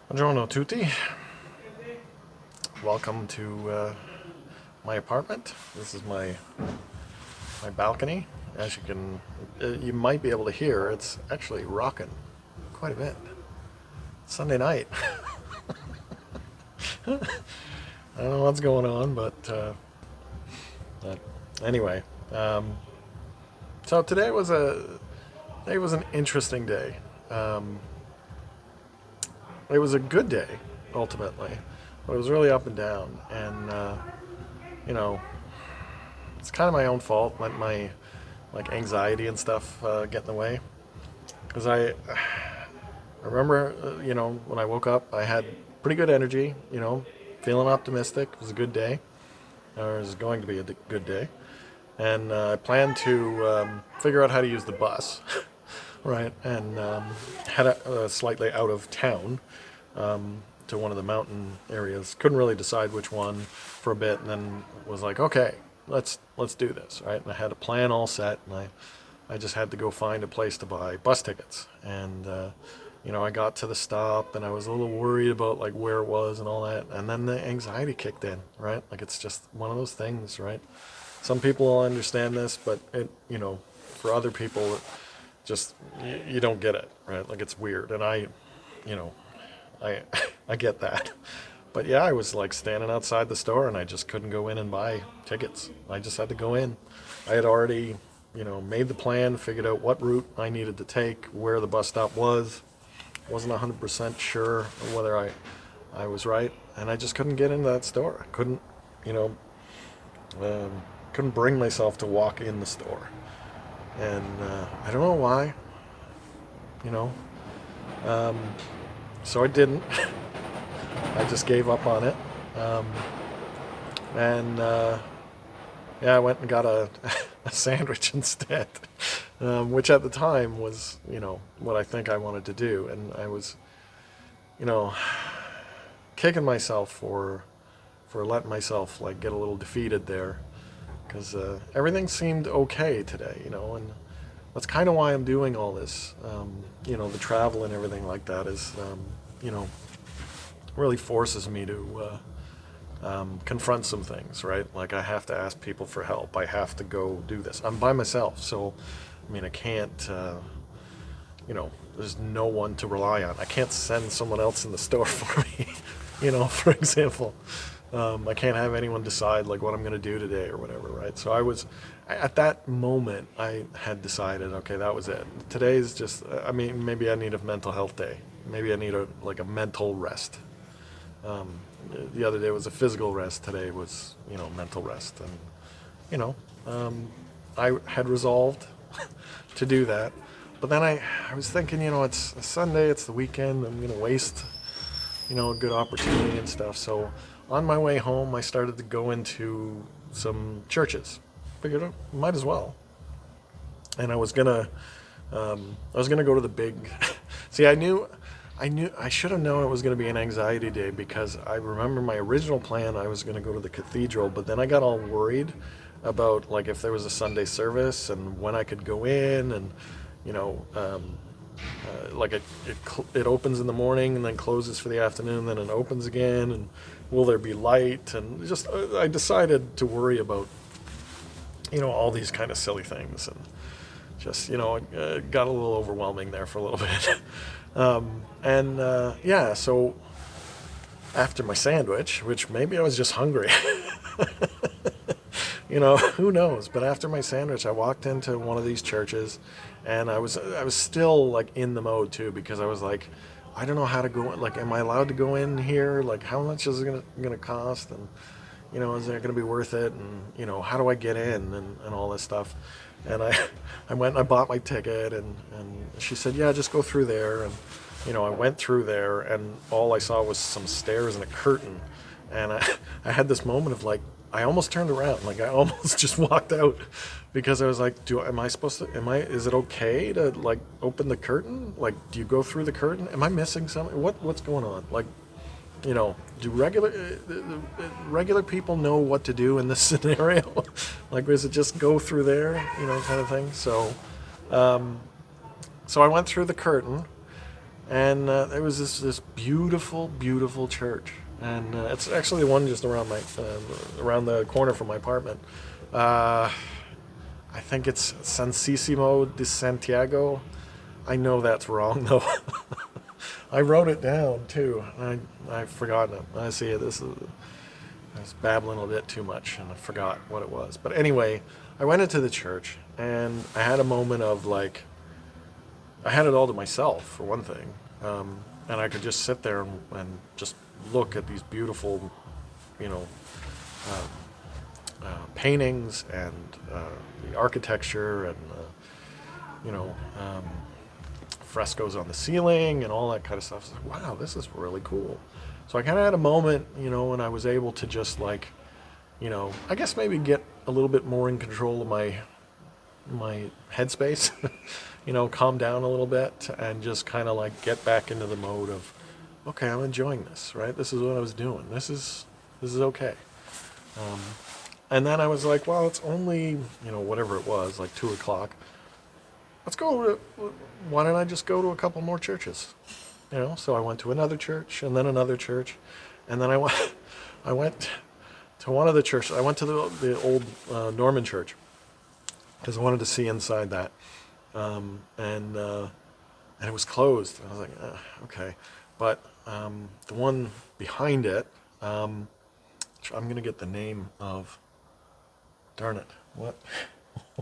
Buongiorno tutti. Welcome to my apartment. This is my balcony. As you might be able to hear, it's actually rocking quite a bit. Sunday night. I don't know what's going on, but anyway. So today was an interesting day. Um, it was a good day ultimately, but it was really up and down, and you know, it's kind of my own fault. Let my like anxiety and stuff get in the way, because I remember, when I woke up, I had pretty good energy. Feeling optimistic. It was a good day, or it was going to be a good day, and I planned to figure out how to use the bus, right? And head slightly out of town to one of the mountain areas. Couldn't really decide which one for a bit, and then was like, okay, let's do this, right? And I had a plan all set, and I just had to go find a place to buy bus tickets. And I got to the stop, and I was a little worried about like where it was and all that, and then the anxiety kicked in, right? Like it's just one of those things, right? Some people will understand this, but for other people, just you don't get it, right? Like it's weird, and you know, I I get that. But yeah, I was like standing outside the store and I just couldn't go in and buy tickets. I just had to go in. I had already, made the plan, figured out what route I needed to take, where the bus stop was. Wasn't 100% sure whether I was right, and I just couldn't get into that store. I couldn't, you know, couldn't bring myself to walk in the store. And I don't know why, you know. Um, so I didn't. I just gave up on it. Um, and yeah, I went and got a sandwich instead, which at the time was, what I think I wanted to do. And I was, you know, kicking myself for letting myself like get a little defeated there, because everything seemed okay today, and that's kind of why I'm doing all this. The travel and everything like that is, you know, really forces me to confront some things, right? Like I have to ask people for help. I have to go do this. I'm by myself, so I mean, I can't. There's no one to rely on. I can't send someone else in the store for me. For example, I can't have anyone decide like what I'm going to do today or whatever, right? So at that moment, I had decided, okay, that was it. Today's just, I mean, maybe I need a mental health day. Maybe I need a mental rest. The other day was a physical rest. Today was, mental rest. And, I had resolved to do that. But then I was thinking, it's a Sunday, it's the weekend, I'm going to waste, a good opportunity and stuff. So on my way home, I started to go into some churches. Figured out, might as well. And I was gonna go to the big. See, I should have known it was gonna be an anxiety day, because I remember my original plan. I was gonna go to the cathedral, but then I got all worried about like if there was a Sunday service and when I could go in, and you know, like it opens in the morning and then closes for the afternoon, then it opens again, and will there be light? And just I decided to worry about all these kind of silly things, and just it got a little overwhelming there for a little bit. And yeah, so after my sandwich, which maybe I was just hungry, who knows? But after my sandwich, I walked into one of these churches, and I was still like in the mode too, because I was like, I don't know how to go. Like, am I allowed to go in here? Like, how much is it gonna cost? And is it gonna be worth it? And how do I get in and all this stuff? And I went and I bought my ticket, and she said, yeah, just go through there. And I went through there, and all I saw was some stairs and a curtain. And I had this moment of like, I almost turned around, like I almost just walked out, because I was like, is it okay to like open the curtain? Like, do you go through the curtain? Am I missing something? What's going on? Like, do regular people know what to do in this scenario? Like, is it just go through there, kind of thing? So I went through the curtain, And there was this beautiful, beautiful church, and it's actually the one just around my around the corner from my apartment. Uh, I think it's Sansissimo de Santiago. I know that's wrong though. I wrote it down too. I've forgotten it. I see it. I was babbling a bit too much and I forgot what it was. But anyway, I went into the church and I had a moment of like, I had it all to myself for one thing, and I could just sit there and just look at these beautiful, you know, paintings and the architecture and you know, frescoes on the ceiling and all that kind of stuff. I was like, wow, this is really cool. So I kind of had a moment, you know, when I was able to just like, you know, I guess maybe get a little bit more in control of my headspace, you know, calm down a little bit and just kind of like get back into the mode of, okay, I'm enjoying this, right? This is what I was doing. This is okay. Um, and then I was like, well, it's only, you know, whatever it was, like 2 o'clock. Let's go to, why don't I just go to a couple more churches? You know, so I went to another church and then another church. And then I went to one of the churches. I went to the old Norman church because I wanted to see inside that. And it was closed. And I was like, okay. But the one behind it, I'm going to get the name of, darn it, what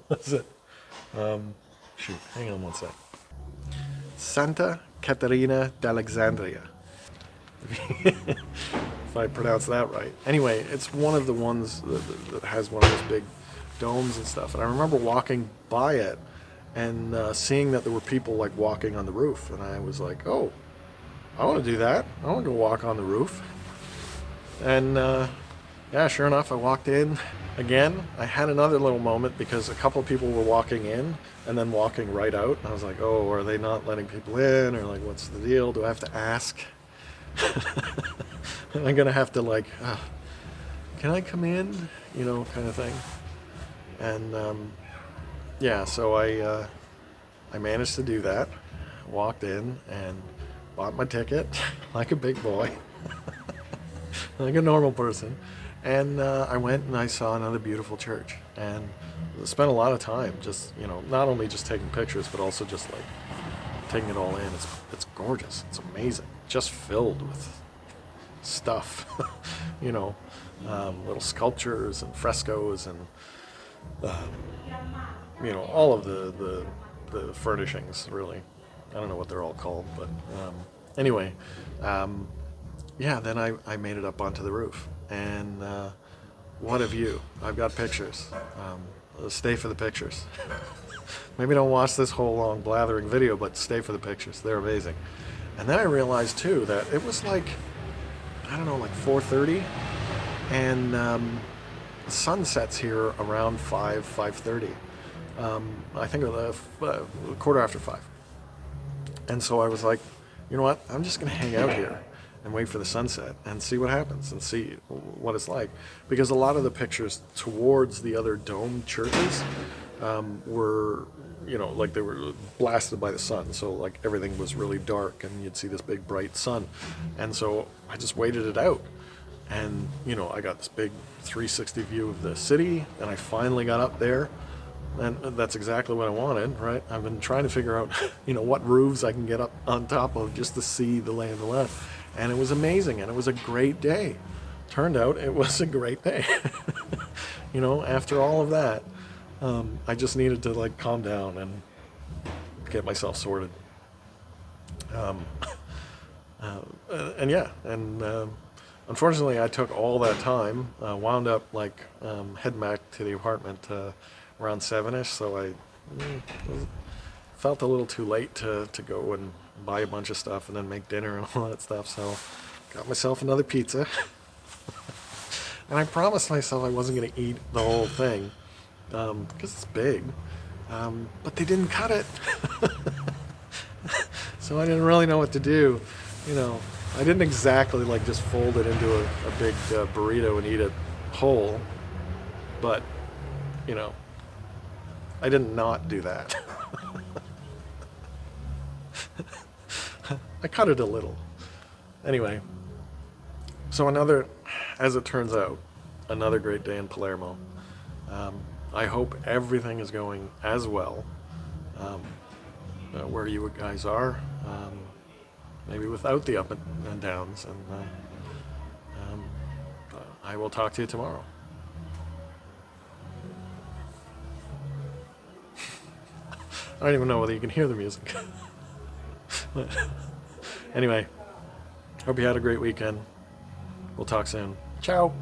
was it? Shoot, hang on one sec. Santa Caterina d'Alexandria. If I pronounce that right. Anyway, it's one of the ones that has one of those big domes and stuff. And I remember walking by it and seeing that there were people like walking on the roof. And I was like, oh, I want to do that. I want to go walk on the roof. And yeah, sure enough, I walked in again. I had another little moment because a couple of people were walking in and then walking right out. And I was like, oh, are they not letting people in? Or like, what's the deal? Do I have to ask? Am I going to have to like, can I come in? You know, kind of thing. And yeah, so I managed to do that. Walked in and bought my ticket like a big boy, like a normal person. And I went and I saw another beautiful church and spent a lot of time just, you know, not only just taking pictures, but also just like taking it all in. It's gorgeous. It's amazing. Just filled with stuff, you know, little sculptures and frescoes and, you know, all of the furnishings, really. I don't know what they're all called, but anyway, yeah, then I made it up onto the roof. And what a view. I've got pictures. Stay for the pictures. Maybe don't watch this whole long blathering video, but stay for the pictures. They're amazing. And then I realized, too, that it was like, I don't know, like 4:30. And the sun sets here around 5:30. I think it was a quarter after 5. And so I was like, you know what? I'm just going to hang out here and wait for the sunset and see what happens and see what it's like. Because a lot of the pictures towards the other dome churches were, you know, like they were blasted by the sun. So like everything was really dark and you'd see this big bright sun. And so I just waited it out. And, you know, I got this big 360 view of the city and I finally got up there. And that's exactly what I wanted, right? I've been trying to figure out, you know, what roofs I can get up on top of just to see the lay of the land. And it was amazing, and it was a great day. Turned out it was a great day. You know, after all of that, I just needed to, like, calm down and get myself sorted. Um, and yeah, and unfortunately I took all that time, wound up, like, heading back to the apartment around 7ish, so I felt a little too late to go and buy a bunch of stuff and then make dinner and all that stuff, so got myself another pizza. And I promised myself I wasn't going to eat the whole thing, because it's big, but they didn't cut it. So I didn't really know what to do, you know. I didn't exactly like just fold it into a big burrito and eat it whole, but, you know, I didn't not do that. I cut it a little. Anyway, so as it turns out, another great day in Palermo. I hope everything is going as well where you guys are, maybe without the up and downs. And I will talk to you tomorrow. I don't even know whether you can hear the music. Anyway, hope you had a great weekend. We'll talk soon. Ciao.